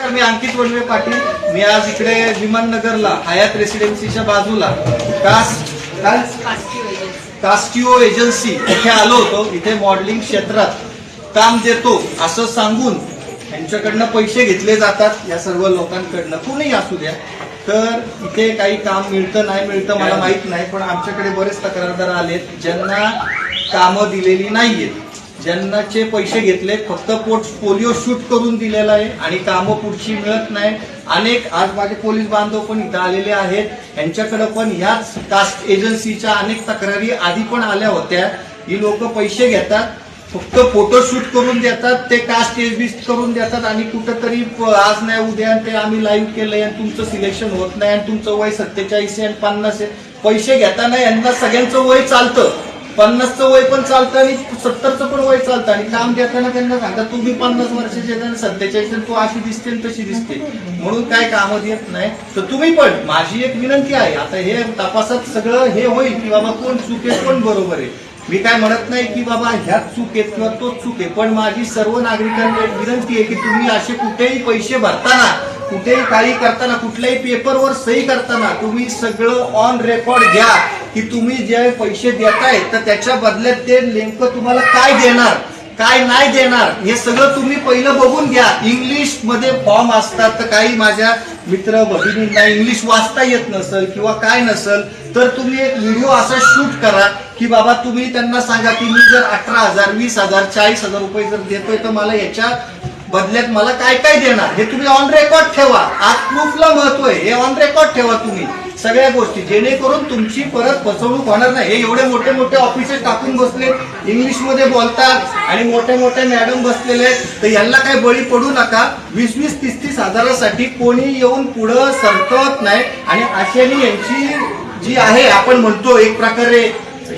नमस्कार, मी अंकित वनवे पाटील. मी आज इकडे विमाननगरला हयात रेसिडेन्सीच्या बाजूला कास्टिओ एजन्सी इथे आलो होतो. इथे मॉडेलिंग क्षेत्रात काम देतो असं सांगून यांच्याकडनं पैसे घेतले जातात या सर्व लोकांकडनं, कुणीही असू द्या. तर इथे काही काम मिळतं नाही मिळतं मला माहित नाही, पण आमच्याकडे बरेच तक्रारदार आलेत ज्यांना कामं दिलेली नाहीयेत, ज्यांनाचे पैसे घेतले, फक्त पोलिओ शूट करून दिलेला आहे आणि कामं पुढची मिळत नाही. अनेक आज माझे पोलीस बांधव पण इथं आलेले आहेत, यांच्याकडे पण ह्याच कास्ट एजन्सीच्या अनेक तक्रारी आधी पण आल्या होत्या. ही लोक पैसे घेतात, फक्त फोटोशूट करून देतात, ते कास्ट एजबिस्ट करून देतात आणि कुठंतरी आज नाही उद्या ते आम्ही लाईव्ह केलंय आणि तुमचं सिलेक्शन होत नाही आणि तुमचं वय 47 आणि 50 आहे. पैसे घेताना यांना सगळ्यांचं वय चालतं, 50चं वय पण चालतं आणि 70चं पण वय चालतं आणि काम देताना त्यांना सांगतात तुम्ही 50 वर्षाचे 47 तू अशी दिसते तशी दिसते, म्हणून काय कामं देत नाही. तर तुम्ही पण, माझी एक विनंती आहे, आता हे तपासात सगळं हे होईल की बाबा कोण चूक आहे कोण बरोबर आहे. मी काय म्हणत नाही की बाबा ह्याच चूक आहेत किंवा तोच चूक आहे, पण माझी सर्व नागरिकांना एक विनंती आहे की तुम्ही असे कुठेही पैसे भरताना, कुठेही काही करताना, कुठल्याही पेपरवर सही करताना तुम्ही सगळं ऑन रेकॉर्ड घ्या की तुम्ही जे पैसे देताय तर त्याच्या बदल्यात ते नेमकं तुम्हाला काय देणार काय नाही देणार हे सगळं तुम्ही पहिलं बघून घ्या. इंग्लिश मध्ये फॉर्म असतात, तर काही माझ्या मित्र भगिनींना इंग्लिश वाचता येत नसेल किंवा काय नसेल तर तुम्ही एक व्हिडिओ असा शूट करा की बाबा तुम्ही त्यांना सांगा की मी जर 18,000 20,000 40,000 रुपये जर देतोय तर मला याच्या बदल्यात मला काय काय देणार हे तुम्ही ऑन रेकॉर्ड ठेवा. आज प्रूफला महत्व आहे, हे ऑन रेकॉर्ड ठेवा तुम्ही सगळ्या गोष्टी, जेणेकरून तुमची परत फसवणूक होणार नाही. हे एवढे मोठे मोठे ऑफिसेस टाकून बसले, इंग्लिश मध्ये बोलतात आणि मोठे मोठे मॅडम बसलेले आहेत, तर यांना काही बळी पडू नका. 20-20, 30-30 हजारासाठी कोणी येऊन पुढं सरकत नाही आणि अशाने यांची जी आहे आपण म्हणतो एक प्रकारे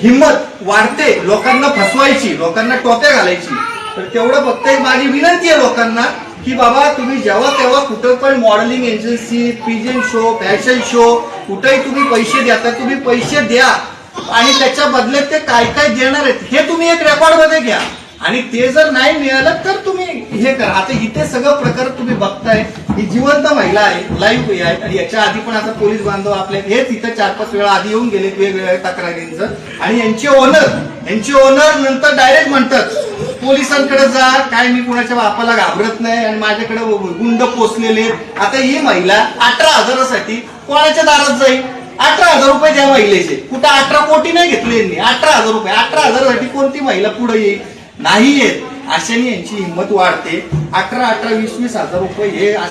हिंमत वाढते लोकांना फसवायची, लोकांना टोप्या घालायची. तर तेवढं फक्त माझी विनंती आहे लोकांना की बाबा तुम्ही जेव्हा तेव्हा कुठं पण modelling agency, pigeon show, fashion show कुठेही तुम्ही पैसे द्या तर तुम्ही पैसे द्या आणि त्याच्या बदल्यात ते काय काय देणार आहेत हे तुम्ही एक रेकॉर्ड मध्ये घ्या आणि ते जर नाही मिळालं तर तुम्ही हे करा. आता इथे सगळं प्रकार तुम्ही बघताय, ही जिवंत महिला आहे, लाईव्ह आहे आणि याच्या आधी पण आता पोलीस बांधव आपले हेच इथं 4-5 वेळा आधी येऊन गेले वेगवेगळ्या तक्रारींचं आणि यांचे ओनर नंतर डायरेक्ट म्हणतात पोलिसांकडे जा, काय मी कुणाच्या बापाला घाबरत नाही आणि माझ्याकडे गुंड पोचलेले. आता ही महिला 18,000साठी कोणाच्या दारात जाईल? 18,000 रुपये द्या महिलेचे, कुठं 18 कोटी नाही घेतले यांनी, 18,000 रुपये. 18,000साठी कोणती महिला पुढे येईल? नाही येत. अशाने यांची हिंमत वाढते. 18-20-20 हजार रुपये हे